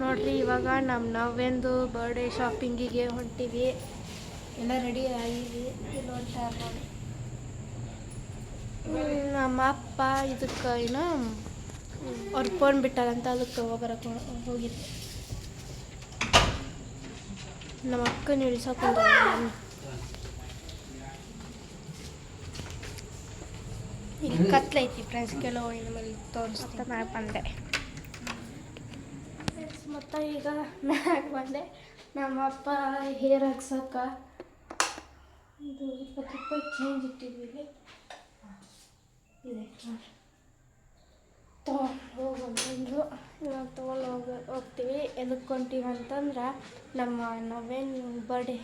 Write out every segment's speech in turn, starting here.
ನೋಡ್ರಿ ಇವಾಗ ನಮ್ಮ ನವ್ವೆಂದು ಬರ್ಡೇ ಶಾಪಿಂಗಿಗೆ ಹೊಂಟಿವಿ. ಎಲ್ಲ ರೆಡಿ ಆಗಿವಿ. ಇಲ್ಲಿ ಹೊಂಟಾರ ನೋಡಿ. ನಮ್ಮ ಅಪ್ಪ ಇದಕ್ಕೆ ಏನೋ ಅವ್ರು ಫೋನ್ ಬಿಟ್ಟಾರಂತ ಅದಕ್ಕೆ ತೊಗೊಬರಕ್ಕೆ ಹೋಗಿದ್ದೆ. ನಮ್ಮ ಅಕ್ಕನ ಇಳಿಸೋಕೆ ಇಲ್ಲಿ ಕತ್ಲೈತಿ ಫ್ರೆಂಡ್ಸ್. ಕೆಲವು ಮೇಲೆ ತೋರಿಸ್ತಾ ಮ್ಯಾಗ ಬಂದೆ. ಮತ್ತು ಈಗ ಮ್ಯಾಗ ಬಂದೆ. ನಮ್ಮ ಅಪ್ಪ ಹೇರ್ ಹಾಕ್ಸಕ್ಕ ಇದು 20 ರೂಪಾಯಿ ಚೇಂಜ್ ಇಟ್ಟಿದ್ವಿ ಇಲ್ಲಿ ಇದೆ. ತೊಗೊಂಡು ಇವಾಗ ಹೋಗ್ತೀವಿ. ಎದಕ್ಕೆ ಹೊಂಟೀವಿ ಅಂತಂದ್ರೆ ನಮ್ಮ ನವೇನ್ ಬರ್ಡೇ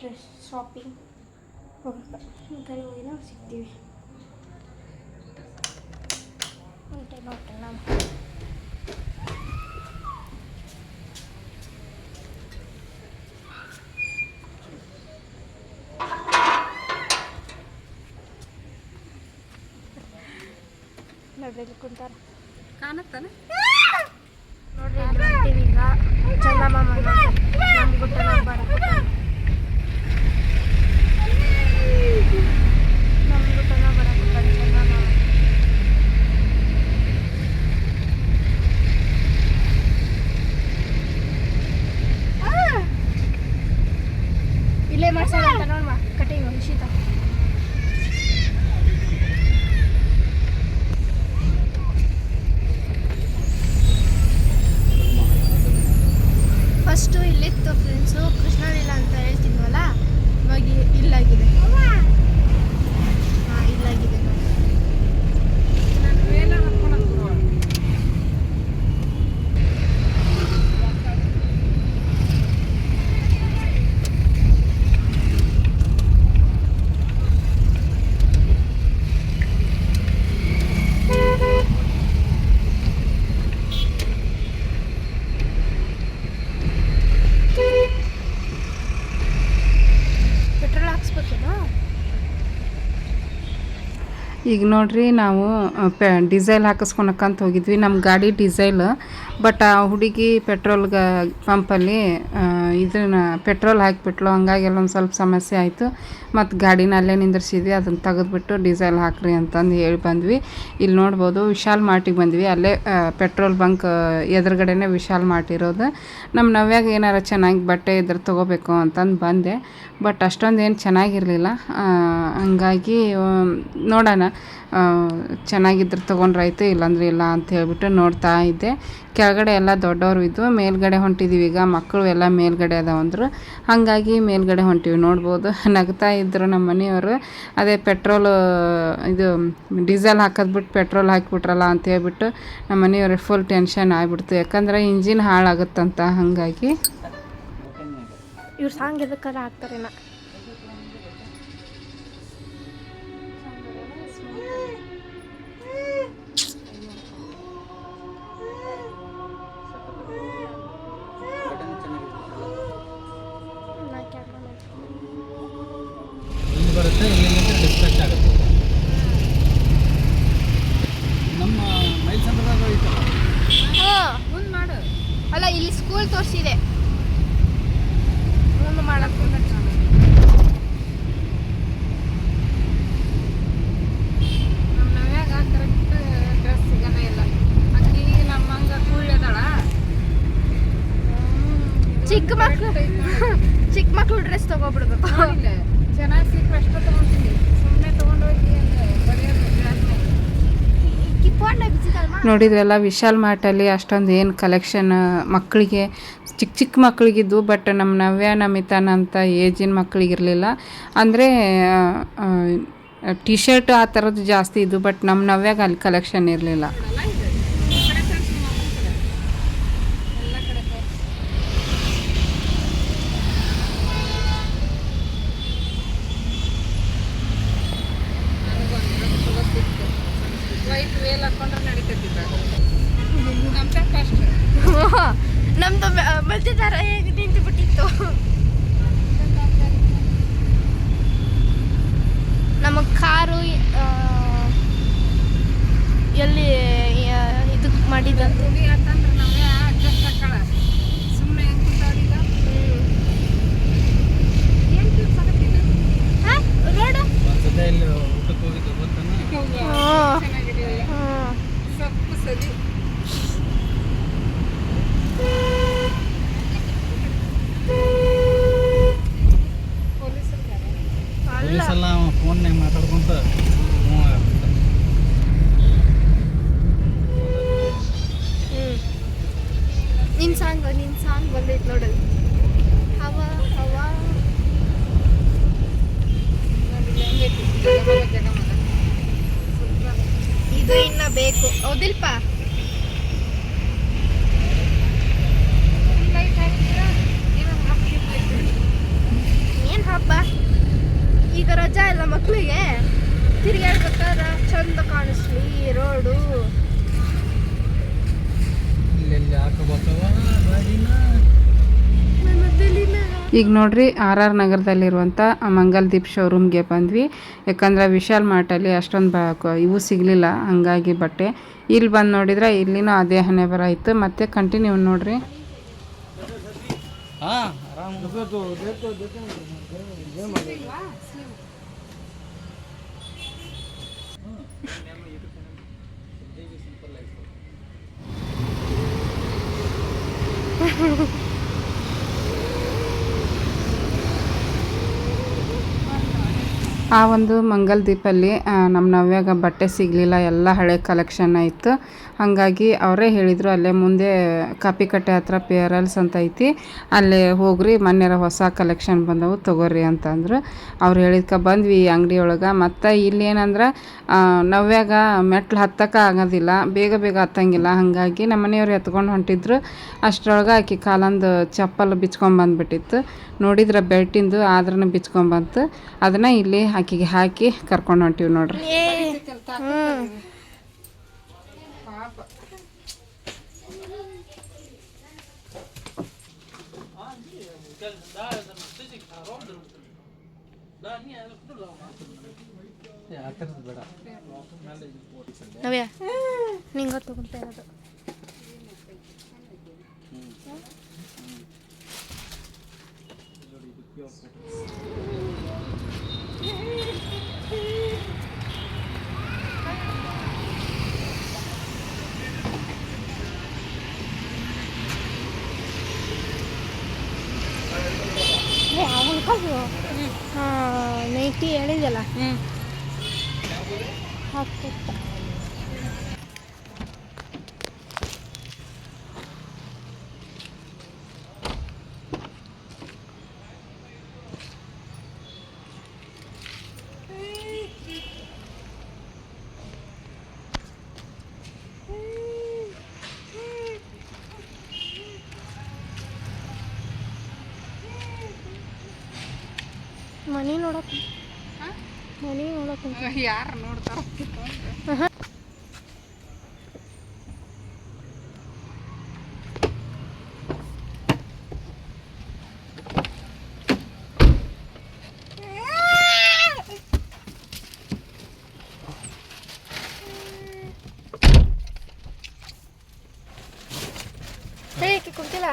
ಡ್ರೆಸ್ ಶಾಪಿಂಗ್ ಹೋಗ್ತಾರೆ. ಹೋಗಿ ನಾವು ಸಿಗ್ತೀವಿ. ಹೊಂಟೆ ನೋಡ್ರಿ ನಾವು. ನೋಡ್ರಿ ಕುಂತಾರ ಕಾಣತ್ತಾನೆ ನೋಡ್ರಿ. ಹೊಂಟೀವಿ ಈಗ ಚಂದಮಾಮ ನಮ್ಮ ಗುಡ್ಡ ಬರ ಇಲ್ಲೇ ಮಾಡ್ಸೋಣ ನೋಡ್ಮ ಕಟಿಂಗ್ ಶೀತ. ಫಸ್ಟು ಇಲ್ಲಿತ್ತು ಫ್ರೆಂಡ್ಸು, ಕೃಷ್ಣವಿಲ್ಲ ಅಂತ ಹೇಳ್ತಿದ್ವಲ್ಲ, ಇವಾಗ ಇಲ್ಲಾಗಿದೆ. ಹಾಂ ಇಲ್ಲಾಗಿದೆ ನೋಡಿ. ಈಗ ನೋಡ್ರಿ ನಾವು ಡೀಸೆಲ್ ಹಾಕಿಸ್ಕೊಳಕ್ಕಂತ ಹೋಗಿದ್ವಿ. ನಮ್ಮ ಗಾಡಿ ಡೀಸೆಲ್, ಬಟ್ ಆ ಹುಡುಗಿ ಪೆಟ್ರೋಲ್ಗೆ ಪಂಪಲ್ಲಿ ಇದನ್ನ ಪೆಟ್ರೋಲ್ ಹಾಕಿಬಿಟ್ಲು. ಹಂಗಾಗಿ ಒಂದು ಸ್ವಲ್ಪ ಸಮಸ್ಯೆ ಆಯಿತು. ಮತ್ತು ಗಾಡಿನ ಅಲ್ಲೇ ನಿಂದಿರ್ಸಿದ್ವಿ. ಅದನ್ನು ತೆಗೆದುಬಿಟ್ಟು ಡೀಸೆಲ್ ಹಾಕ್ರಿ ಅಂತಂದು ಹೇಳಿ ಬಂದ್ವಿ. ಇಲ್ಲಿ ನೋಡ್ಬೋದು ವಿಶಾಲ್ ಮಾರ್ಟಿಗೆ ಬಂದ್ವಿ. ಅಲ್ಲೇ ಪೆಟ್ರೋಲ್ ಬಂಕ್ ಎದುರುಗಡೆನೇ ವಿಶಾಲ್ ಮಾರ್ಟ್ ಇರೋದು. ನಮ್ಮ ನವ್ಯಾಗ ಏನಾರ ಚೆನ್ನಾಗಿ ಬಟ್ಟೆ ಇದ್ರೆ ತೊಗೋಬೇಕು ಅಂತಂದು ಬಂದೆ. ಬಟ್ ಅಷ್ಟೊಂದು ಏನು ಚೆನ್ನಾಗಿರಲಿಲ್ಲ. ಹಂಗಾಗಿ ನೋಡೋಣ, ಚೆನ್ನಾಗಿದ್ರೆ ತೊಗೊಂಡ್ರಾಯ್ತು, ಇಲ್ಲಾಂದ್ರೆ ಇಲ್ಲ ಅಂತ ಹೇಳ್ಬಿಟ್ಟು ನೋಡ್ತಾ ಇದ್ದೆ. ಕೆಳಗಡೆ ಎಲ್ಲ ದೊಡ್ಡವರು ಇದ್ವು, ಮೇಲ್ಗಡೆ ಹೊಂಟಿದ್ದೀವಿ. ಈಗ ಮಕ್ಕಳು ಎಲ್ಲ ಮೇಲ್ಗಡೆ ಅದಾವಂದ್ರು, ಹಾಗಾಗಿ ಮೇಲ್ಗಡೆ ಹೊಂಟಿವಿ. ನೋಡ್ಬೋದು ನಗ್ತಾ ಇದ್ದರು ನಮ್ಮ ಮನೆಯವರು. ಅದೇ ಪೆಟ್ರೋಲು ಇದು ಡೀಸೆಲ್ ಹಾಕೋದ್ಬಿಟ್ಟು ಪೆಟ್ರೋಲ್ ಹಾಕಿಬಿಟ್ರಲ್ಲ ಅಂತ ಹೇಳ್ಬಿಟ್ಟು ನಮ್ಮ ಮನೆಯವ್ರಿಗೆ ಫುಲ್ ಟೆನ್ಷನ್ ಆಗಿಬಿಡ್ತು. ಯಾಕಂದ್ರೆ ಇಂಜಿನ್ ಹಾಳಾಗುತ್ತಂತ. ಹಾಗಾಗಿ ಇವ್ರು ಸಾಂಗ್ ಎದಕ್ಕಾರ ಹಾಕ್ತಾರೇನ. ಬರುತ್ತೆ ಇಲ್ಲಿಂದ ಡಿಸ್ಕಸ್ ಆಗುತ್ತೆ. ನಮ್ಮ ಮೈಲ್ ಸಂದ್ರದಾಗ ಐತಲ್ಲ, ಮುಂದೆ ಮಾಡು. ಅಲ್ಲ ಇಲ್ಲಿ ಸ್ಕೂಲ್ ತೋರಿಸಿದೆ, ಮುಂದೆ ಮಾಡಕ್ಕೆ ನಮ್ಮ ನವ್ಯಾಗ ಕರೆಕ್ಟ್ ಡ್ರೆಸ್ ಸಿಗೋದೇ ಇಲ್ಲ. ಅಕ್ಕಿ ನಮ್ಮಂಗ ಕೂಳ್ಯದಾಳ. ಚಿಕ್ಕ ಮಕ್ಳು ಡ್ರೆಸ್ ತಗೋಬಿಡ್ಬೇಕು. ಚೆನ್ನಾಗಿ ಸಿಕ್ಕರೆ ಅಷ್ಟೇ ತೊಗೊಳ್ತೀನಿ. ಸುಮ್ಮನೆ ತೊಗೊಂಡೋಗಿ ನೋಡಿದ್ರಲ್ಲ, ವಿಶಾಲ್ ಮಾರ್ಟಲ್ಲಿ ಅಷ್ಟೊಂದು ಏನು ಕಲೆಕ್ಷನ್ ಮಕ್ಕಳಿಗೆ ಚಿಕ್ಕ ಚಿಕ್ಕ ಮಕ್ಕಳಿಗಿದ್ವು. ಬಟ್ ನಮ್ಮ ನವ್ಯ ನಮಿತಾನ ಅಂತ ಏಜಿನ ಮಕ್ಕಳಿಗಿರಲಿಲ್ಲ. ಅಂದರೆ ಟಿ ಶರ್ಟ್ ಆ ಥರದ್ದು ಜಾಸ್ತಿ ಇದ್ವು. ಬಟ್ ನಮ್ಮ ನವ್ಯಾಗ ಅಲ್ಲಿ ಕಲೆಕ್ಷನ್ ಇರಲಿಲ್ಲ. ನಮ್ದು ಮಲ್ತಿದಾರ ಹೇಗೆ ನಿಂತು ಬಿಟ್ಟಿತ್ತು. ನಮ್ಮ ಕಾರು ಎಲ್ಲಿ ಇದಕ್ಕೆ ಮಾಡಿದಂತ ಯಾಕಂದ್ರೆ ನಾವೇ ಅಡ್ಜಸ್ಟ್ ಅಲ್ಲ ಸಲ ಫೋನ್ಯಾಗ ಮಾತಾಡ್ಕೊಂತ ನಿನ್ನ ಸಾಂಗ್ ಬಂದೈತೆ ನೋಡಲ್ಲಿ ಹವಾ ಹವಾ ಇದು ಇನ್ನ ಬೇಕು ಹೌದಿಲ್ಪ ಏನ್ ಹಬ್ಬ ಈಗ ರಜಾ ಇಲ್ಲ ಮಕ್ಳಿಗೆ ತಿರುಗಾಡ್ಬೇಕಾದ್ರ ಚಂದ ಕಾಣಿಸ್ಲಿ ರೋಡು ಇಲ್ಲೆಲ್ಲಿ ಹಾಕಬತ್ತವ ಗಾಡಿನ ನನ್ನ ತಲೆನ ಈಗ ನೋಡ್ರಿ ಆರ್ ಆರ್ ನಗರದಲ್ಲಿರುವಂಥ ಮಂಗಲ್ ದೀಪ್ ಶೋರೂಮ್ಗೆ ಬಂದ್ವಿ. ಯಾಕಂದ್ರೆ ವಿಶಾಲ್ ಮಾರ್ಟಲ್ಲಿ ಅಷ್ಟೊಂದು ಇವು ಸಿಗಲಿಲ್ಲ, ಹಂಗಾಗಿ ಬಟ್ಟೆ ಇಲ್ಲಿ ಬಂದು ನೋಡಿದ್ರೆ ಇಲ್ಲಿನೂ ಅದೇ ಹಣೆ ಬರ ಇತ್ತು. ಮತ್ತೆ ಕಂಟಿನ್ಯೂ ನೋಡ್ರಿ. ಹಾಂ ಆರಾಮ ಆ ಒಂದು ಮಂಗಲ್ ದೀಪಲ್ಲಿ ನಮ್ಮ ನವ್ಯಾಗ ಬಟ್ಟೆ ಸಿಗಲಿಲ್ಲ, ಎಲ್ಲ ಹಳೆ ಕಲೆಕ್ಷನ್ ಇತ್ತು. ಹಾಗಾಗಿ ಅವರೇ ಹೇಳಿದರು ಅಲ್ಲೇ ಮುಂದೆ ಕಾಪಿಕಟ್ಟೆ ಹತ್ರ ಪೇರಲ್ಸ್ ಅಂತ ಐತಿ, ಅಲ್ಲೇ ಹೋಗ್ರಿ ಮೊನ್ನೆರ ಹೊಸ ಕಲೆಕ್ಷನ್ ಬಂದವು ತೊಗೋರಿ ಅಂತಂದ್ರು. ಅವ್ರು ಹೇಳಿದ್ಕೆ ಬಂದ್ವಿ ಈ ಅಂಗಡಿ ಒಳಗೆ. ಮತ್ತು ಇಲ್ಲೇನಂದ್ರೆ ನವ್ಯಾಗ ಮೆಟ್ಲು ಹತ್ತಕ್ಕೆ ಆಗೋದಿಲ್ಲ, ಬೇಗ ಬೇಗ ಹತ್ತಂಗಿಲ್ಲ. ಹಾಗಾಗಿ ನಮ್ಮ ಮನೆಯವ್ರು ಎತ್ಕೊಂಡು ಹೊಂಟಿದ್ರು. ಅಷ್ಟರೊಳಗೆ ಆಕಿ ಕಾಲಂದು ಚಪ್ಪಲ್ ಬಿಚ್ಕೊಂಬಂದ್ಬಿಟ್ಟಿತ್ತು. ನೋಡಿದ್ರೆ ಬೆಲ್ಟಿಂದು ಆದ್ರೂ ಬಿಚ್ಕೊಂಬಂತು. ಅದನ್ನು ಇಲ್ಲಿ ಆಕಿಗೆ ಹಾಕಿ ಕರ್ಕೊಂಡು ಹೊಂಟಿವಿ ನೋಡ್ರಿ. ಬೇಡ ನವ್ಯ ನಿಂಗೆ ತಗೊಳ್ತಾ ಇರೋದು ನೈಟಿ ಹೇಳಿದಲ್ಲ ಹಾಕ್ಕೊಟ್ಟ. ಮನಿ ನೋಡಕ್ ಯಾರು ನೋಡ್ತಾರ? ಕುಂತಿಲ್ಲ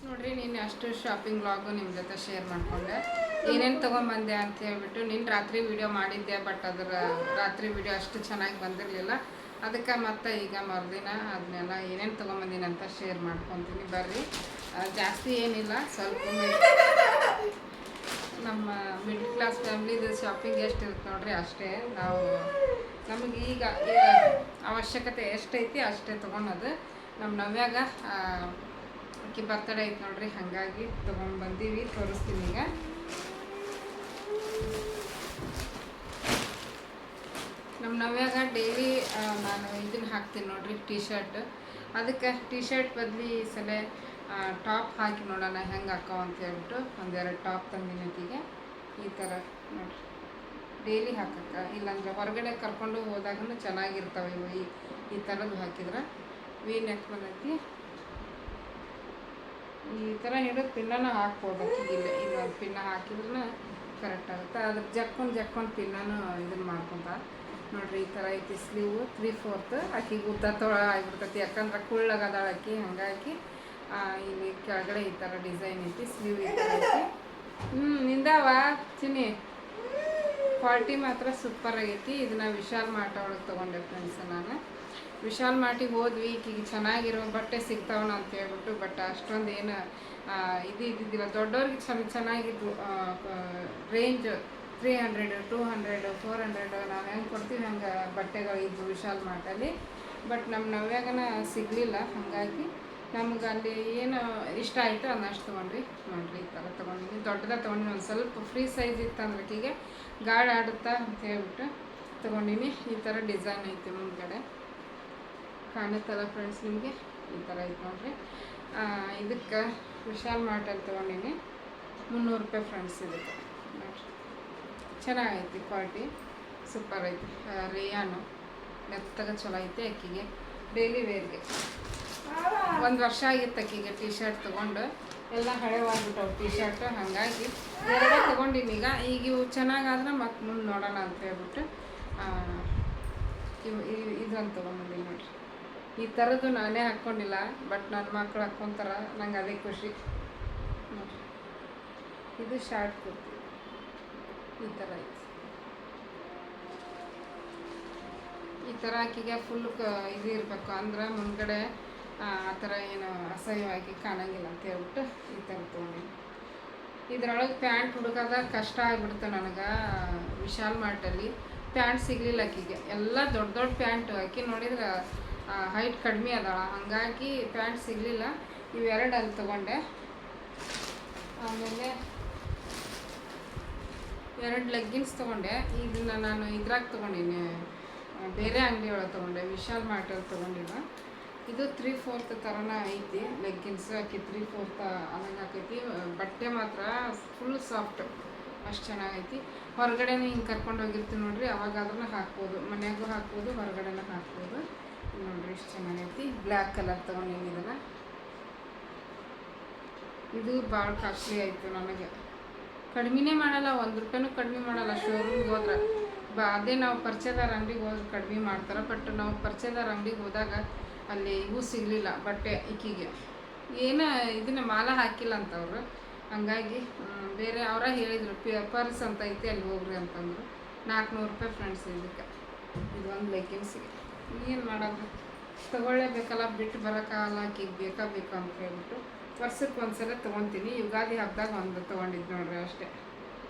ನೋಡ್ರಿ, ನೀನು ಅಷ್ಟು ಶಾಪಿಂಗ್ ವ್ಲಾಗು ನಿಮ್ಮ ಜೊತೆ ಶೇರ್ ಮಾಡಿಕೊಂಡೆ. ಏನೇನು ತೊಗೊಂಬಂದೆ ಅಂತ ಹೇಳ್ಬಿಟ್ಟು ನಿನ್ನ ರಾತ್ರಿ ವಿಡಿಯೋ ಮಾಡಿದ್ದೆ, ಬಟ್ ಅದರ ರಾತ್ರಿ ವಿಡಿಯೋ ಅಷ್ಟು ಚೆನ್ನಾಗಿ ಬಂದಿರಲಿಲ್ಲ. ಅದಕ್ಕೆ ಮತ್ತೆ ಈಗ ಮರುದಿನ ಅದನ್ನೆಲ್ಲ ಏನೇನು ತೊಗೊಂಬಂದಿನಿ ಅಂತ ಶೇರ್ ಮಾಡ್ಕೊತೀನಿ. ಬರ್ರಿ, ಜಾಸ್ತಿ ಏನಿಲ್ಲ, ಸ್ವಲ್ಪ ನಮ್ಮ ಮಿಡ್ಲ್ ಕ್ಲಾಸ್ ಫ್ಯಾಮ್ಲಿದು ಶಾಪಿಂಗ್ ಎಷ್ಟು ಇರುತ್ತೆ ನೋಡ್ರಿ, ಅಷ್ಟೇ. ನಮಗೆ ಈಗ ಅವಶ್ಯಕತೆ ಎಷ್ಟೈತಿ ಅಷ್ಟೇ ತೊಗೊಳೋದು. ನಮ್ಮ ನವ್ಯಾಗ ಆಕಿ ಬರ್ತಡೇ ಐತೆ ನೋಡ್ರಿ, ಹಾಗಾಗಿ ತೊಗೊಂಡು ಬಂದೀವಿ, ತೋರಿಸ್ತೀನಿ ಈಗ. ನಮ್ಮ ನವ್ಯಾಗ ಡೈಲಿ ನಾನು ಇದನ್ನು ಹಾಕ್ತೀನಿ ನೋಡ್ರಿ, ಟೀ ಶರ್ಟ್. ಅದಕ್ಕೆ ಟೀ ಶರ್ಟ್ ಬದಲಿ ಈ ಸಲ ಟಾಪ್ ಹಾಕಿ ನೋಡೋಣ ಹೆಂಗೆ ಹಾಕೋ ಅಂತ ಹೇಳ್ಬಿಟ್ಟು ಒಂದೆರಡು ಟಾಪ್ ತಂದಿನಿ ಆಕಿಗೆ. ಈ ಥರ ನೋಡ್ರಿ, ಡೈಲಿ ಹಾಕಕ್ಕೆ, ಇಲ್ಲಾಂದ್ರೆ ಹೊರಗಡೆ ಕರ್ಕೊಂಡು ಹೋದಾಗೂ ಚೆನ್ನಾಗಿರ್ತವೆ ಇವು. ಈ ಥರದ್ದು ಹಾಕಿದ್ರೆ ವಿ ನೆಕ್ ಬಂದೈತಿ. ಈ ಥರ ಹಿಡಿದು ಪಿನ್ನನ ಹಾಕ್ಬೋದು ಆಕಿಗಿಲ್ಲ. ಇನ್ನೊಂದು ಪಿನ್ನ ಹಾಕಿದ್ರೂ ಕರೆಕ್ಟ್ ಆಗುತ್ತೆ. ಅದ್ರ ಜಕ್ಕೊಂಡು ಪಿನ್ನನು ಇದನ್ನು ಮಾಡ್ಕೊಂತ ನೋಡ್ರಿ. ಈ ಥರ ಐತಿ ಸ್ಲೀವು 3/4 ಆಕಿಗೆ ಉದ್ದ ತೊಳ ಆಗಿಬಿಡ್ತೈತಿ, ಯಾಕಂದ್ರೆ ಕುಳ್ಳಗದಾಳ ಆಕಿ. ಹಾಗಾಗಿ ಇಲ್ಲಿ ಕೆಳಗಡೆ ಈ ಥರ ಡಿಸೈನ್ ಐತಿ, ಸ್ಲೀವ್ ಈ ಥರ ಐತಿ. ನಿಂದಾವ ಚಿನ್ನಿ ಕ್ವಾಲಿಟಿ ಮಾತ್ರ ಸೂಪರ್ ಆಗೈತಿ. ಇದನ್ನ ವಿಶಾಲ್ ಮಾರ್ಟ್ ಒಳಗೆ ತೊಗೊಂಡೆ ಫ್ರೆಂಡ್ಸ್ ನಾನು. ವಿಶಾಲ್ ಮಾರ್ಟಿಗೆ ಹೋದ್ವಿ ಈಕಿಗೆ ಚೆನ್ನಾಗಿರೋ ಬಟ್ಟೆ ಸಿಗ್ತಾವನ ಅಂತ ಹೇಳ್ಬಿಟ್ಟು, ಬಟ್ ಅಷ್ಟೊಂದು ಏನು ಇದು ಇದ್ದಿದ್ದಿಲ್ಲ. ದೊಡ್ಡವ್ರಿಗೆ ಚೆನ್ನಾಗಿದ್ವು. ರೇಂಜ್ 300, 200, 400 ನಾವು ಹೆಂಗೆ ಕೊಡ್ತೀವಿ ಹಂಗೆ ಬಟ್ಟೆಗಳು ಇದ್ವು ವಿಶಾಲ್ ಮಾರ್ಟಲ್ಲಿ. ಬಟ್ ನಮ್ಮ ನವ್ಯಾಗನ ಸಿಗಲಿಲ್ಲ, ಹಾಗಾಗಿ ನಮ್ಗೆ ಅಲ್ಲಿ ಏನು ಇಷ್ಟ ಆಯಿತು ಅದನ್ನಷ್ಟು ತೊಗೊಂಡ್ವಿ. ನೋಡಿರಿ ಈ ಥರ ತೊಗೊಂಡಿನಿ, ದೊಡ್ಡದಾಗಿ ತೊಗೊಂಡಿನಿ. ಒಂದು ಸ್ವಲ್ಪ ಫ್ರೀ ಸೈಜ್ ಇತ್ತು ಅಂದ್ರೆ ಆಕೆಗೆ ಗಾಳಿ ಆಡುತ್ತಾ ಅಂತ ಹೇಳ್ಬಿಟ್ಟು ತೊಗೊಂಡಿನಿ. ಈ ಥರ ಡಿಸೈನ್ ಐತಿ ಮುಂದ್ಗಡೆ, ಕಾಣುತ್ತಲ್ಲ ಫ್ರೆಂಡ್ಸ್ ನಿಮಗೆ? ಈ ಥರ ಐತೆ ನೋಡಿರಿ. ಇದಕ್ಕೆ ವಿಶಾಲ್ ಮಾರ್ಟಲ್ಲಿ ತೊಗೊಂಡಿನಿ, 300 ರೂಪಾಯಿ ಫ್ರೆಂಡ್ಸ್ ಇದಕ್ಕೆ. ನೋಡಿರಿ ಚೆನ್ನಾಗೈತಿ, ಕ್ವಾಲಿಟಿ ಸೂಪರ್ ಐತಿ. ರೇಯಾನು ಮೆತ್ತಗೆ ಚಲೋ ಐತಿ. ಅಕ್ಕಿಗೆ ಡೈಲಿ ವೇರ್ಗೆ 1 ವರ್ಷ ಆಗಿತ್ತು ಅಕ್ಕಿಗೆ ಟಿ ಶರ್ಟ್ ತೊಗೊಂಡು, ಎಲ್ಲ ಹಳೆವಾಗ್ಬಿಟ್ಟವು ಟಿ ಶರ್ಟ್. ಹಾಗಾಗಿ ಎರಡೇ ತೊಗೊಂಡಿನಿ ಈಗ ಇವು ಚೆನ್ನಾಗಾದ್ರೆ ಮತ್ತೆ ಮುಂದೆ ನೋಡೋಣ ಅಂತ ಹೇಳ್ಬಿಟ್ಟು ಇದೊಂದು ತೊಗೊಂಡಿದ್ದೀನಿ ನೋಡಿರಿ. ಈ ಥರದ್ದು ನಾನೇ ಹಾಕ್ಕೊಂಡಿಲ್ಲ, ಬಟ್ ನನ್ನ ಮಕ್ಕಳು ಹಾಕ್ಕೊತಾರ, ನಂಗೆ ಅದೇ ಖುಷಿ ನೋಡಿರಿ. ಇದು ಶಾರ್ಟ್ ಕುರ್ತಿ ಈ ಥರ ಐತಿ. ಈ ಥರ ಆಕಿಗೆ ಫುಲ್ ಇದು ಇರಬೇಕು ಅಂದ್ರೆ ಮುಂದ್ಗಡೆ ಆ ಥರ ಏನು ಅಸಹ್ಯವಾಗಿ ಕಾಣಂಗಿಲ್ಲ ಅಂತ ಹೇಳ್ಬಿಟ್ಟು ಈ ಥರ ತೊಗೊಂಡಿನಿ. ಇದ್ರೊಳಗೆ ಪ್ಯಾಂಟ್ ಹುಡುಕದ ಕಷ್ಟ ಆಗಿಬಿಡ್ತು ನನಗೆ. ವಿಶಾಲ್ ಮಾರ್ಟಲ್ಲಿ ಪ್ಯಾಂಟ್ ಸಿಗಲಿಲ್ಲ ಆಕಿಗೆ. ಎಲ್ಲ ದೊಡ್ಡ ದೊಡ್ಡ ಪ್ಯಾಂಟು ಆಕಿ ನೋಡಿದ್ರೆ ಹೈಟ್ ಕಡಿಮೆ ಅದಾಳ, ಹಾಗಾಗಿ ಪ್ಯಾಂಟ್ ಸಿಗಲಿಲ್ಲ. ಇವೆರಡು ಅಲ್ಲಿ ತೊಗೊಂಡೆ. ಆಮೇಲೆ 2 ಲೆಗ್ಗಿನ್ಸ್ ತೊಗೊಂಡೆ. ಇದನ್ನು ನಾನು ಇದ್ರಾಗ ತೊಗೊಂಡಿನಿ, ಬೇರೆ ಅಂಗಡಿ ಒಳಗೆ ತೊಗೊಂಡೆ, ವಿಶಾಲ್ ಮಾರ್ಟಲ್ಲಿ ತೊಗೊಂಡಿಲ್ಲ. ಇದು 3/4 ಥರನ ಐತಿ ಲೆಗ್ಗಿನ್ಸ್. ಆಕಿ 3/4 ಅನ್ನಂಗೆ ಹಾಕೈತಿ. ಬಟ್ಟೆ ಮಾತ್ರ ಫುಲ್ ಸಾಫ್ಟ್, ಅಷ್ಟು ಚೆನ್ನಾಗೈತಿ. ಹೊರಗಡೆನೇ ಹಿಂಗೆ ಕರ್ಕೊಂಡು ಹೋಗಿರ್ತೀವಿ ನೋಡಿರಿ, ಅವಾಗಾದ್ರೂ ಹಾಕ್ಬೋದು, ಮನೆಯಾಗೂ ಹಾಕ್ಬೋದು, ಹೊರಗಡೆನೂ ಹಾಕ್ಬೋದು. ನೋಡಿರಿ ಎಷ್ಟು ಚೆನ್ನಾಗೈತಿ. ಬ್ಲ್ಯಾಕ್ ಕಲರ್ ತೊಗೊಂಡಿನಿ ಇದನ್ನು. ಇದು ಭಾಳ ಕಾಸ್ಟ್ಲಿ ಆಯಿತು ನನಗೆ. ಕಡಿಮೆನೇ ಮಾಡಲ್ಲ, 1 ರೂಪಾಯಿನೂ ಕಡಿಮೆ ಮಾಡಲ್ಲ ಶೋರೂಮ್ಗೆ ಹೋದ್ರೆ. ಅದೇ ನಾವು ಪರಿಚಯದಾರ ಅಂಗಡಿಗೆ ಹೋದ್ರೆ ಕಡಿಮೆ ಮಾಡ್ತಾರೆ. ಬಟ್ ನಾವು ಪರಿಚಯದಾರ ಅಂಗಡಿಗೆ ಹೋದಾಗ ಅಲ್ಲಿ ಇವು ಸಿಗಲಿಲ್ಲ ಬಟ್ಟೆ. ಈಕಿಗೆ ಏನು ಇದನ್ನ ಮಾಲ ಹಾಕಿಲ್ಲ ಅಂತವ್ರು, ಹಂಗಾಗಿ ಬೇರೆ ಅವರ ಹೇಳಿದರು ಪರ್ಸ್ ಅಂತ ಐತಿ ಅಲ್ಲಿ ಹೋಗ್ರಿ ಅಂತಂದರು. 400 ರೂಪಾಯಿ ಫ್ರೆಂಡ್ಸ್ ಇದಕ್ಕೆ. ಇದೊಂದು ಲೆಗ್ಗಿನ್ಸಿಗೆ ಏನು ಮಾಡೋದು, ತೊಗೊಳ್ಳೇಬೇಕಲ್ಲ, ಬಿಟ್ಟು ಬರೋಕ್ಕಾಗಲ್ಲ, ಆಕಿಗೆ ಬೇಕಾ ಅಂತ ಹೇಳ್ಬಿಟ್ಟು ವರ್ಷಕ್ಕೆ ಒಂದ್ಸಲ ತೊಗೊತೀನಿ. ಯುಗಾದಿ ಹಬ್ಬದಾಗ ಒಂದು ತೊಗೊಂಡಿದ್ದು ನೋಡ್ರಿ ಅಷ್ಟೇ.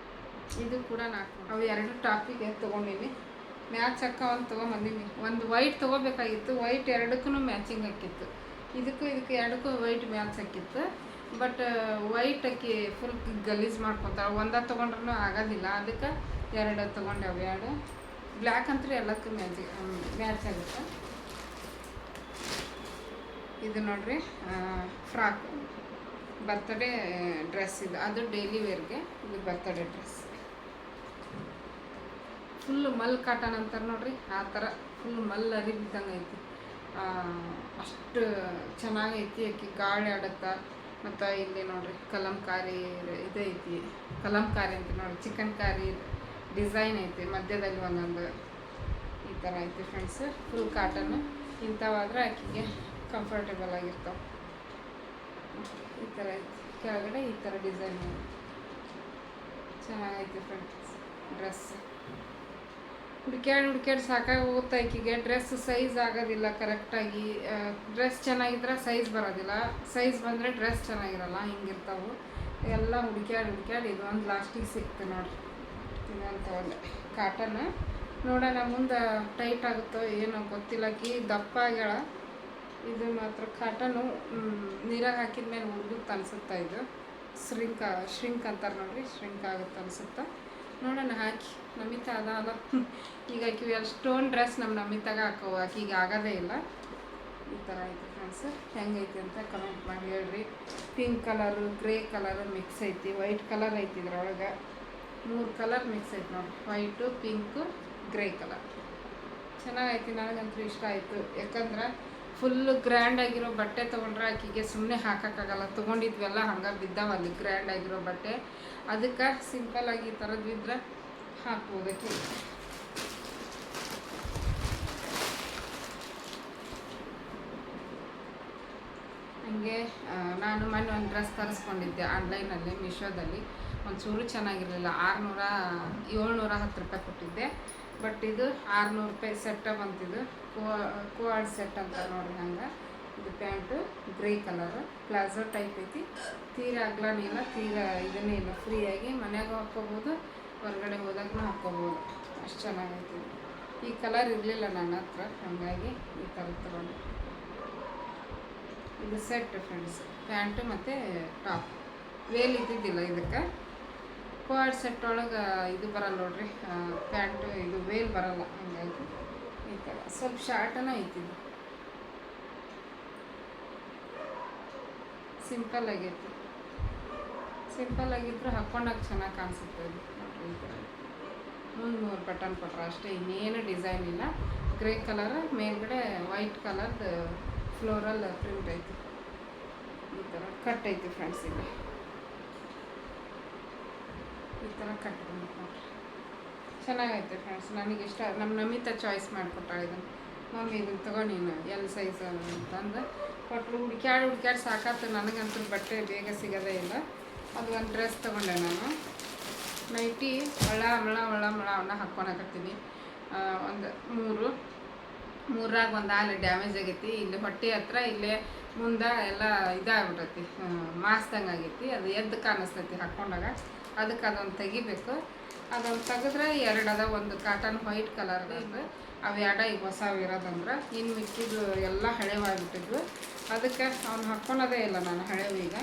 ಇದು ಕೂಡ 400. ಅವು 2 ಟಾಪಿಗೆ ತೊಗೊಂಡಿನಿ, ಮ್ಯಾಚ್ ಅಕ್ಕ ಒಂದು ತೊಗೊಂಬಂದೀನಿ. ಒಂದು ವೈಟ್ ತೊಗೋಬೇಕಾಗಿತ್ತು, ವೈಟ್ 2ಕ್ಕೂ ಮ್ಯಾಚಿಂಗ್ ಹಾಕಿತ್ತು. ಇದಕ್ಕೂ ಎರಡಕ್ಕೂ ವೈಟ್ ಮ್ಯಾಚ್ ಹಾಕಿತ್ತು. ಬಟ್ ವೈಟ್ ಅಕ್ಕಿ ಫುಲ್ ಗಲೀಜು ಮಾಡ್ಕೊತಾಳೆ, ಒಂದೇ ತೊಗೊಂಡ್ರೂ ಆಗೋದಿಲ್ಲ. ಅದಕ್ಕೆ 2 ತೊಗೊಂಡೆ. ಅವು 2 ಬ್ಲ್ಯಾಕ್ ಅಂತೂ ಎಲ್ಲದಕ್ಕೂ ಮ್ಯಾಚ್ ಆಗುತ್ತೆ. ಇದು ನೋಡ್ರಿ ಫ್ರಾಕ್ ಬರ್ತಡೇ ಡ್ರೆಸ್. ಇದು ಅದು ಡೈಲಿ ವೇರ್ಗೆ, ಇದು ಬರ್ತಡೇ ಡ್ರೆಸ್. ಫುಲ್ ಮಲ್ ಕಾಟನ್ ಅಂತಾರೆ ನೋಡ್ರಿ, ಆ ಥರ ಫುಲ್ ಮಲ್ ಅರಿಬಿದ್ದಂಗೆ ಐತಿ. ಅಷ್ಟು ಚೆನ್ನಾಗೈತಿ. ಆಕಿ ಗಾಳಿ ಆಡುತ್ತಾ. ಮತ್ತು ಇಲ್ಲಿ ನೋಡ್ರಿ ಕಲಂಕಾರಿ ಇದೈತಿ, ಕಲಂಕಾರಿ ಅಂತ ನೋಡಿ, ಚಿಕನ್ ಕಾರಿ ಡಿಸೈನ್ ಐತಿ, ಮಧ್ಯದಲ್ಲಿ ಒಂದೊಂದು ಈ ಥರ ಐತಿ ಫ್ರೆಂಡ್ಸ್. Full cotton. ಇಂಥವಾದ್ರೆ ಆಕಿಗೆ ಕಂಫರ್ಟೇಬಲ್ ಆಗಿರ್ತಾವೆ. ಈ ಥರ ಐತಿ, ಕೆಳಗಡೆ ಈ ಥರ ಡಿಸೈನ್ ಚೆನ್ನಾಗೈತಿ ಫ್ರೆಂಡ್ಸ್ ಡ್ರೆಸ್. ಹುಡ್ಕ್ಯಾಡಿ ಸಾಕಾಗಿ ಹೋಗುತ್ತೆ ಆಕಿಗೆ. ಡ್ರೆಸ್ ಸೈಜ್ ಆಗೋದಿಲ್ಲ ಕರೆಕ್ಟಾಗಿ. ಡ್ರೆಸ್ ಚೆನ್ನಾಗಿದ್ರೆ ಸೈಜ್ ಬರೋದಿಲ್ಲ, ಸೈಜ್ ಬಂದರೆ ಡ್ರೆಸ್ ಚೆನ್ನಾಗಿರಲ್ಲ, ಹಿಂಗಿರ್ತಾವೆ ಎಲ್ಲ. ಹುಡ್ಕ್ಯಾಡಿ ಇದು ಒಂದು ಲಾಸ್ಟಿಗೆ ಸಿಕ್ತು ನೋಡಿರಿ. ಇದೊಂದು ತೊಗೊಂಡೆ ಕಾಟನ್. ನೋಡೋಣ ಮುಂದೆ ಟೈಟ್ ಆಗುತ್ತೋ ಏನೋ ಗೊತ್ತಿಲ್ಲ. ಆಕಿ ದಪ್ಪ ಆಗ್ಯಾಳ. ಇದು ಮಾತ್ರ ಕಾಟನು, ನೀರಾಗ ಹಾಕಿದ ಮೇಲೆ ಉಡುತ್ತೆ ಅನಿಸುತ್ತಾ. ಇದು ಶ್ರಿಂಕ್ ಅಂತಾರೆ ನೋಡಿರಿ, ಶ್ರಿಂಕ್ ಆಗುತ್ತೆ ಅನಿಸುತ್ತಾ. ನೋಡೋಣ ಹಾಕಿ. ನಮಿತಾ ಅದ ಈಗ ಆಕಿ ಸ್ಟೋನ್ ಡ್ರೆಸ್ ನಮ್ಮ ನಮಿತಾಗ ಹಾಕೋ, ಆಕಿಗೆ ಆಗೋದೇ ಇಲ್ಲ. ಈ ಥರ ಐತಿ ಫ್ರೆಂಡ್ಸ್. ಹೆಂಗೈತಿ ಅಂತ ಕಮೆಂಟ್ ಮಾಡಿ ಹೇಳ್ರಿ. Pink colour, grey colour mix ಐತಿ, ವೈಟ್ ಕಲರ್ ಐತಿ. ಇದ್ರೊಳಗೆ 3 ಕಲರ್ ಮಿಕ್ಸ್ ಐತಿ ನೋಡಿ, ವೈಟು, ಪಿಂಕು, ಗ್ರೇ ಕಲರ್. ಚೆನ್ನಾಗೈತಿ. ನನಗಂತೂ ಇಷ್ಟ ಆಯಿತು. ಯಾಕಂದ್ರೆ ಫುಲ್ಲು ಗ್ರ್ಯಾಂಡಾಗಿರೋ ಬಟ್ಟೆ ತೊಗೊಂಡ್ರೆ ಆಕಿಗೆ ಸುಮ್ಮನೆ ಹಾಕೋಕ್ಕಾಗಲ್ಲ. ತೊಗೊಂಡಿದ್ವೆಲ್ಲ ಹಂಗೆ ಬಿದ್ದಾವ ಅಲ್ಲಿ ಗ್ರ್ಯಾಂಡಾಗಿರೋ ಬಟ್ಟೆ. ಅದಕ್ಕೆ ಸಿಂಪಲ್ಲಾಗಿ ಈ ಥರದ್ದು ಇದ್ರೆ ಹಾಕ್ಬೋದು ಆಕಿಗೆ. ಹಂಗೆ ನಾನು ಮೊನ್ನೆ ಒಂದು ಡ್ರೆಸ್ ತರಿಸ್ಕೊಂಡಿದ್ದೆ ಆನ್ಲೈನಲ್ಲಿ, ಮೀಶೋದಲ್ಲಿ. ಒಂಚೂರು ಚೆನ್ನಾಗಿರಲಿಲ್ಲ. 710 ರೂಪಾಯಿ ಕೊಟ್ಟಿದ್ದೆ. ಬಟ್ ಇದು 600 ರೂಪಾಯಿ ಸೆಟ್ಟ ಬಂತಿದ್ದು ಕೋಆರ್ಡ್ ಸೆಟ್ ಅಂತ ನೋಡ್ರಿ ಹಂಗೆ. ಇದು pant grey colour palazzo type ಐತಿ. ತೀರಾ ಅಗ್ಲನೇ ಇಲ್ಲ, ತೀರಾ ಇದನ್ನೇ ಇಲ್ಲ, ಫ್ರೀಯಾಗಿ ಮನ್ಯಾಗ ಹಾಕ್ಕೋಬೋದು, ಹೊರಗಡೆ ಹೋದಾಗೂ ಹಾಕ್ಕೋಬೋದು. ಅಷ್ಟು ಚೆನ್ನಾಗೈತಿ. ಈ ಕಲರ್ ಇರಲಿಲ್ಲ ನನ್ನ ಹತ್ರ, ಹಾಗಾಗಿ ಈ ಥರ ತಗೊಂಡು. ಇದು ಸೆಟ್ ಫ್ರೆಂಡ್ಸ್, ಪ್ಯಾಂಟು ಮತ್ತು ಟಾಪ್. ವೇಲ್ ಇದ್ದಿದ್ದಿಲ್ಲ ಇದಕ್ಕೆ. ಕೋಆರ್ಡ್ ಸೆಟ್ ಒಳಗೆ ಇದು ಬರಲ್ಲ ನೋಡ್ರಿ, ಪ್ಯಾಂಟು ಇದು ವೇಲ್ ಬರಲ್ಲ, ಹಾಗಾಗಿ ಈ ಥರ ಸ್ವಲ್ಪ ಶಾರ್ಟನ ಐತಿದ್ದು. ಸಿಂಪಲ್ ಆಗೈತಿ. ಸಿಂಪಲ್ ಆಗಿದ್ರು ಹಾಕ್ಕೊಂಡಾಗ ಚೆನ್ನಾಗಿ ಕಾಣಿಸುತ್ತೆ ಇದು ನೋಡ್ರಿ. ಈ ಥರ ಮುಂದೆ 3 ಬಟನ್ ಕೊಟ್ಟರೆ ಅಷ್ಟೇ, ಇನ್ನೇನು ಡಿಸೈನ್ ಇಲ್ಲ. ಗ್ರೇ ಕಲರ್ ಮೇಲ್ಗಡೆ ವೈಟ್ ಕಲರ್ದು ಫ್ಲೋರಲ್ ಪ್ರಿಂಟ್ ಐತಿ. ಈ ಥರ ಕಟ್ ಐತಿ ಫ್ರೆಂಡ್ಸ್. ಇಲ್ಲಿ ಈ ಥರ ಕಟ್ ಬಂದು ನೋಡ್ರಿ, ಚೆನ್ನಾಗೈತೆ ಫ್ರೆಂಡ್ಸ್. ನನಗೆ ಇಷ್ಟ. ನಮ್ಮ ನಮಿತಾ ಚಾಯ್ಸ್ ಮಾಡಿಕೊಟ್ಟಾಳೆ ಇದನ್ನು. ಮಮ್ಮಿ ಇದನ್ನು ತಗೋ ನೀನು ಎಲ್ ಸೈಜ್ ಅಂತಂದು ಕೊಟ್ಟರು. ಹುಡ್ಕ್ಯಾಡಿ ಸಾಕಾತು. ನನಗಂತೂ ಬಟ್ಟೆ ಬೇಗ ಸಿಗೋದೇ ಇಲ್ಲ. ಅದು ಒಂದು ಡ್ರೆಸ್ ತೊಗೊಂಡೆ ನಾನು, ನೈಟಿ ಒಳ ಅವನ್ನ ಹಾಕ್ಕೊಳಕತ್ತೀನಿ. ಒಂದು ಮೂರಾಗ ಒಂದು ಆಲೆ ಡ್ಯಾಮೇಜ್ ಆಗೈತಿ. ಇಲ್ಲಿ ಹೊಟ್ಟೆ ಹತ್ರ ಇಲ್ಲೇ ಮುಂದೆ ಎಲ್ಲ ಇದಾಗ್ಬಿಟ್ಟೈತಿ, ಮಾಸ್ದಂಗೆ ಆಗೈತಿ. ಅದು ಎದ್ದು ಕಾಣಿಸ್ತೈತಿ ಹಾಕ್ಕೊಂಡಾಗ. ಅದಕ್ಕೆ ಅದೊಂದು ತೆಗಿಬೇಕು. ಅದೊಂದು ತೆಗೆದ್ರೆ 2 ಅದ. ಒಂದು ಕಾಟನ್ ವೈಟ್ ಕಲರ್ದು ಇದ್ದು, ಅವು 2 ಈಗ ಹೊಸವು ಇರೋದಂದ್ರೆ. ಇನ್ನು ಮಿಕ್ಕಿದ್ದು ಎಲ್ಲ ಹಳೆವಾಗ್ಬಿಟ್ಟಿದ್ವು. ಅದಕ್ಕೆ ಅವ್ನು ಹಾಕ್ಕೊಳೋದೇ ಇಲ್ಲ ನಾನು ಹಳೆವು. ಈಗ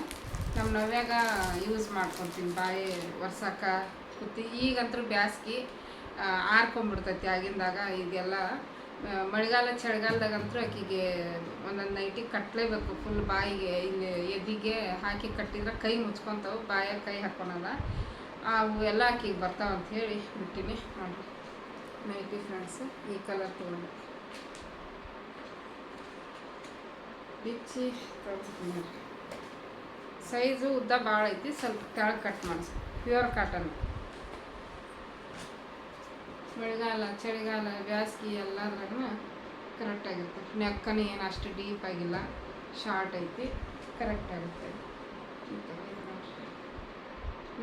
ನಮ್ಮ ನವ್ಯಾಗ ಯೂಸ್ ಮಾಡ್ಕೊತೀನಿ, ಬಾಯಿ ಒರ್ಸಕ್ಕ ಕುತ್ತಿ. ಈಗಂತೂ ಬ್ಯಾಸ್ಗೆ ಆರ್ಕೊಂಬಿಡ್ತೈತಿ ಆಗಿಂದಾಗ. ಇದೆಲ್ಲ ಮಳೆಗಾಲ ಚಳಿಗಾಲದಾಗಂತೂ ಆಕಿಗೆ ಒಂದೊಂದು ನೈಟಿ ಕಟ್ಟಲೇಬೇಕು ಫುಲ್ ಬಾಯಿಗೆ. ಇಲ್ಲಿ ಎದಿಗೆ ಹಾಕಿ ಕಟ್ಟಿದ್ರೆ ಕೈ ಮುಚ್ಕೊತಾವೆ, ಬಾಯಾಗ ಕೈ ಹಾಕ್ಕೊಳಲ್ಲ. ಅವು ಎಲ್ಲ ಆಕಿಗೆ ಬರ್ತಾವೆ ಅಂತ ಹೇಳಿ ಬಿಟ್ಟಿನಿ ನೋಡಿರಿ ನೈಟಿ ಫ್ರೆಂಡ್ಸ್. ಈ ಕಲರ್ ತೊಗೊಂಡು ಬಿಚ್ಚಿ ತೋರಿಸ್ತೀನಿ. ಸೈಜು ಉದ್ದ ಭಾಳ ಐತಿ, ಸ್ವಲ್ಪ ಕೆಳಗೆ ಕಟ್ ಮಾಡಿಸಿ. Pure cotton. ಮಳೆಗಾಲ ಚಳಿಗಾಲ ಬ್ಯಾಸ್ಗೆ ಎಲ್ಲದ್ರಾಗೂ ಕರೆಕ್ಟಾಗಿರುತ್ತೆ. ನೆಕ್ಕನೇ ಏನು ಅಷ್ಟು ಡೀಪ್ ಆಗಿಲ್ಲ, ಶಾರ್ಟ್ ಐತಿ, ಕರೆಕ್ಟ್ ಆಗುತ್ತೆ. ಈ ಥರ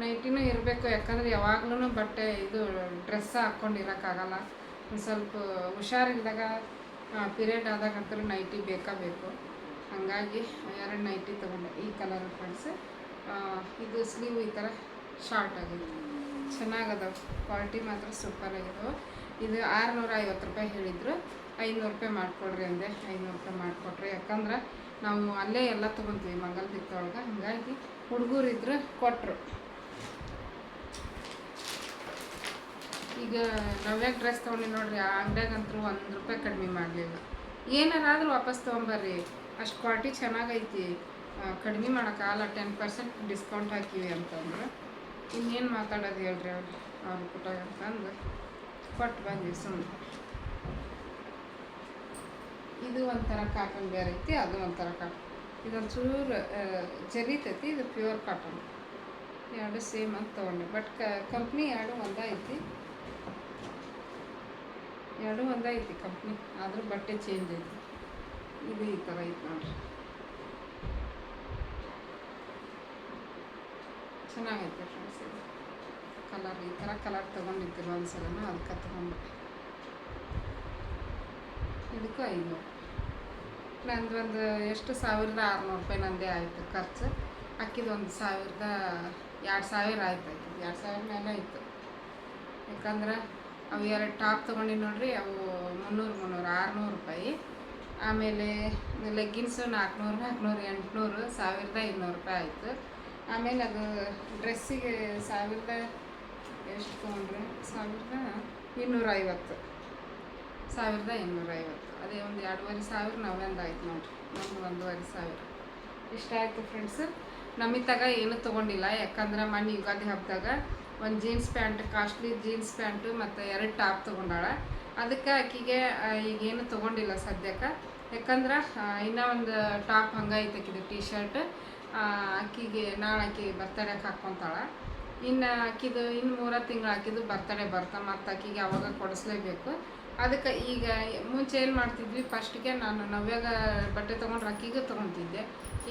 ನೈಟಿನೂ ಇರಬೇಕು, ಯಾಕಂದರೆ ಯಾವಾಗ್ಲೂ ಬಟ್ಟೆ ಇದು ಡ್ರೆಸ್ ಹಾಕ್ಕೊಂಡಿರೋಕ್ಕಾಗಲ್ಲ. ಒಂದು ಸ್ವಲ್ಪ ಹುಷಾರಿಲ್ದಾಗ ಪೀರಿಯಡ್ ಆದಾಗಂತೂ ನೈಟಿ ಬೇಕು. ಹಾಗಾಗಿ 2 ನೈಟಿ ತೊಗೊಂಡೆ. ಈ ಕಲರ್ ಫ್ರೆಂಡ್ಸ್. ಇದು ಸ್ಲೀವ್ ಈ ಥರ ಶಾರ್ಟ್ ಆಗಿದೆ, ಚೆನ್ನಾಗದವು. ಕ್ವಾಲಿಟಿ ಮಾತ್ರ ಸೂಪರ್ ಆಗಿದ್ದವು. ಇದು 650 ರೂಪಾಯಿ ಹೇಳಿದರು. 500 ರೂಪಾಯಿ ಮಾಡಿಕೊಡ್ರಿ ಅಂದೆ. 500 ರೂಪಾಯಿ ಮಾಡಿಕೊಟ್ರಿ. ಯಾಕಂದ್ರೆ ನಾವು ಅಲ್ಲೇ ಎಲ್ಲ ತೊಗೊತೀವಿ ಮಂಗಲ್ದಿತ್ತೊಳಗೆ. ಹಾಗಾಗಿ ಹುಡುಗರಿದ್ರು ಕೊಟ್ಟರು. ಈಗ ನವ್ಯಾಗ ಡ್ರೆಸ್ ತೊಗೊಂಡು ನೋಡ್ರಿ, ಆ ಅಂಗಡಿಯಾಗಂತೂ 1 ರೂಪಾಯಿ ಕಡಿಮೆ ಮಾಡಲಿಲ್ಲ. ಏನಾರಾದರೂ ವಾಪಸ್ ತೊಗೊಂಬರ್ರಿ, ಅಷ್ಟು ಕ್ವಾಲಿಟಿ ಚೆನ್ನಾಗೈತಿ, ಕಡಿಮೆ ಮಾಡೋಕ್ಕಾಗಲ್ಲ, 10% ಡಿಸ್ಕೌಂಟ್ ಹಾಕಿವಿ ಅಂತಂದ್ರೆ. ಇನ್ನೇನು ಮಾತಾಡೋದು ಹೇಳ್ರಿ ಅವ್ರು ಕೊಟ್ಟಾಗ ಅಂತಂದು ಕೊಟ್ಟು ಬಂದ್ವಿ ಸುಮ್ಮನೆ. ಇದು ಒಂಥರ ಕಾಟನ್ ಬೇರೆ ಐತಿ, ಅದು ಒಂಥರ ಕಾಟನ್. ಇದೊಂದು ಚೂರು ಜರೀತೈತಿ, ಇದು ಪ್ಯೂರ್ ಕಾಟನ್. 2 ಸೇಮ್ ಅಂತ ತೊಗೊಂಡೆ. ಬಟ್ ಕಂಪ್ನಿ 2 ಒಂದೈತಿ, 2 ಒಂದೈತಿ ಕಂಪ್ನಿ, ಆದರೂ ಬಟ್ಟೆ ಚೇಂಜ್ ಐತಿ. ಇದು ಈ ಥರ ಐತಿ ನೋಡ್ರಿ, ಚೆನ್ನಾಗೈತೆ ಫ್ರೆಂಡ್ಸ್. ಇದು ಕಲರ್ ಈ ಥರ ಕಲರ್ ತೊಗೊಂಡಿರ್ತೀವಿ ಒಂದ್ಸಲನೂ, ಅದಕ್ಕೆ ತೊಗೊಂಡು. ಇದಕ್ಕೂ 500. ನಂದು ಒಂದು ಎಷ್ಟು 1600 ರೂಪಾಯಿ ನಂದೇ ಆಯಿತು ಖರ್ಚು. ಅಕ್ಕಿದು ಒಂದು 2000 ಆಯ್ತು. 2000 ಮೇಲೆ ಆಯಿತು. ಯಾಕಂದ್ರೆ ಅವು 2 ಟಾಪ್ ತೊಗೊಂಡು ನೋಡ್ರಿ, ಅವು 300 600 ರೂಪಾಯಿ. ಆಮೇಲೆ ಲೆಗ್ಗಿನ್ಸು 400 800 1500 ರೂಪಾಯಿ ಆಯಿತು. ಆಮೇಲೆ ಅದು ಡ್ರೆಸ್ಸಿಗೆ 1000 ಎಷ್ಟು ತೊಗೊಂಡ್ರೆ 1250. 1250. ಅದೇ ಒಂದು 2500 ನಾವೊಂದು ಆಯ್ತು ನೋಡ್ರಿ. ನಮ್ದು 1500 ಇಷ್ಟ ಆಯಿತು ಫ್ರೆಂಡ್ಸ್. ನಮಿತಾಗ ಏನೂ ತೊಗೊಂಡಿಲ್ಲ, ಯಾಕಂದ್ರೆ ಮೊನ್ನೆ ಯುಗಾದಿ ಹಬ್ಬದಾಗ ಒಂದು jeans pant, costly jeans pant ಮತ್ತು 2 ಟಾಪ್ ತೊಗೊಂಡಾಳ. ಅದಕ್ಕೆ ಆಕಿಗೆ ಈಗೇನು ತೊಗೊಂಡಿಲ್ಲ ಸದ್ಯಕ್ಕೆ. ಯಾಕಂದ್ರೆ ಇನ್ನೂ ಒಂದು ಟಾಪ್ ಹಂಗೈತೆ ಆಕಿದು ಟೀ ಶರ್ಟ್. ಅಕ್ಕಿಗೆ ನಾಳೆ ಆಕಿ ಬರ್ತಡೇಗೆ ಹಾಕ್ಕೊತಾಳೆ. ಇನ್ನು ಆಕಿದು ಇನ್ನು 3 ತಿಂಗಳು ಆಕಿದು ಬರ್ತಡೇ ಮತ್ತು ಆಕಿಗೆ ಅವಾಗ ಕೊಡಿಸ್ಲೇಬೇಕು. ಅದಕ್ಕೆ ಈಗ ಮುಂಚೆ ಏನು ಮಾಡ್ತಿದ್ವಿ, ಫಸ್ಟಿಗೆ ನಾನು ನವ್ಯಾಗ ಬಟ್ಟೆ ತೊಗೊಂಡ್ರೆ ಅಕ್ಕಿಗೂ ತೊಗೊತಿದ್ದೆ.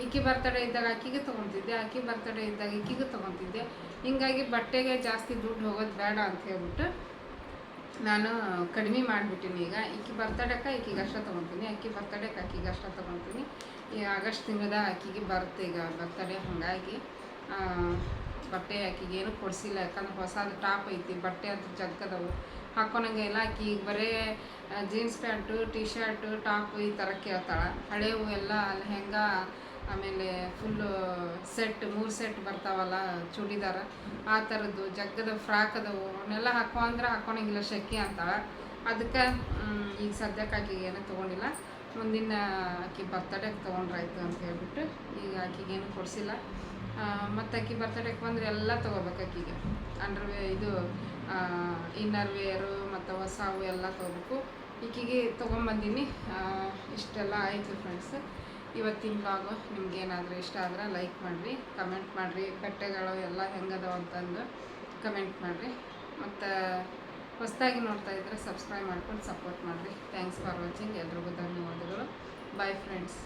ಈಕಿ ಬರ್ತಡೇ ಇದ್ದಾಗ ಅಕ್ಕಿಗೆ ತೊಗೊತಿದ್ದೆ, ಅಕ್ಕಿ ಬರ್ತಡೇ ಇದ್ದಾಗ ಈಕಿಗೂ ತೊಗೊತಿದ್ದೆ. ಹಿಂಗಾಗಿ ಬಟ್ಟೆಗೆ ಜಾಸ್ತಿ ದುಡ್ಡು ಹೋಗೋದು ಬೇಡ ಅಂತ ಹೇಳ್ಬಿಟ್ಟು ನಾನು ಕಡಿಮೆ ಮಾಡಿಬಿಟ್ಟಿನಿ ಈಗ ಈಕಿ ಬರ್ತಡೇಕ್ಕೆ ಈಕಿಗೆ ಅಷ್ಟ ತೊಗೊತೀನಿ, ಅಕ್ಕಿ ಬರ್ತಡೇಕ್ಕೆ ಆಕಿಗೆ ಅಷ್ಟ ತೊಗೊತೀನಿ. ಈ ಆಗಸ್ಟ್ ತಿಂಗಳದ ಆಕಿಗೆ ಬರುತ್ತೆ ಈಗ ಬರ್ತಡೇ. ಹಾಗಾಗಿ ಬಟ್ಟೆ ಆಕಿಗೆ ಏನು ಕೊಡಿಸಿಲ್ಲ, ಯಾಕಂದ್ರೆ ಹೊಸದು ಟಾಪ್ ಐತಿ. ಬಟ್ಟೆ ಅಂತ ಜಗ್ಗದವು ಹಾಕ್ಕೊಳಂಗೆ ಇಲ್ಲ. ಆಕಿ ಈಗ ಬರೀ jeans pant, T shirt, top ಈ ಥರ ಕೇಳ್ತಾಳೆ. ಹಳೆವು ಎಲ್ಲ ಲೆಹೆಂಗಾ, ಆಮೇಲೆ ಫುಲ್ಲು ಸೆಟ್ 3 ಸೆಟ್ ಬರ್ತಾವಲ್ಲ ಚೂಡಿದಾರ, ಆ ಥರದ್ದು ಜಗ್ಗದ ಫ್ರಾಕ್ ಅದವು. ಅವನ್ನೆಲ್ಲ ಹಾಕ್ಕೊಂಡ್ರೆ ಹಾಕ್ಕೊಳಂಗಿಲ್ಲ, ಶೆಕೆ ಅಂತಾಳೆ. ಅದಕ್ಕೆ ಈಗ ಸದ್ಯಕ್ಕೆ ಆಕಿಗೆ ಏನೂ ತೊಗೊಂಡಿಲ್ಲ. ಮುಂದಿನ ಆಕಿ ಬರ್ತಡೇಗೆ ತೊಗೊಂಡ್ರಾಯ್ತು ಅಂತ ಹೇಳ್ಬಿಟ್ಟು ಈಗ ಆಕಿಗೇನು ಕೊಡಿಸಿಲ್ಲ. ಮತ್ತು ಆಕಿ ಬರ್ತಡೇಗೆ ಬಂದರೆ ಎಲ್ಲ ತೊಗೋಬೇಕು ಆಕಿಗೆ. ಇದು ಇನ್ನರ್ ವೇರು ಮತ್ತು ಹೊಸವು ಎಲ್ಲ ತೊಗೋಬೇಕು. ಈಕಿಗೆ ತೊಗೊಂಬಂದೀನಿ. ಇಷ್ಟೆಲ್ಲ ಆಯಿತು ಫ್ರೆಂಡ್ಸ್. ಇವತ್ತಿನ ಬ್ಲಾಗು ನಿಮ್ಗೇನಾದರೂ ಇಷ್ಟ ಆದ್ರೆ ಲೈಕ್ ಮಾಡಿರಿ, ಕಮೆಂಟ್ ಮಾಡಿರಿ. ಬಟ್ಟೆಗಳು ಎಲ್ಲ ಹೆಂಗದವ ಅಂತಂದು ಕಮೆಂಟ್ ಮಾಡಿರಿ. ಮತ್ತು ಹೊಸದಾಗಿ ನೋಡ್ತಾ ಇದ್ದರೆ ಸಬ್ಸ್ಕ್ರೈಬ್ ಮಾಡ್ಕೊಂಡು ಸಪೋರ್ಟ್ ಮಾಡಿರಿ. Thanks for watching. ಎಲ್ರಿಗೂ ಧನ್ಯವಾದಗಳು. Bye friends.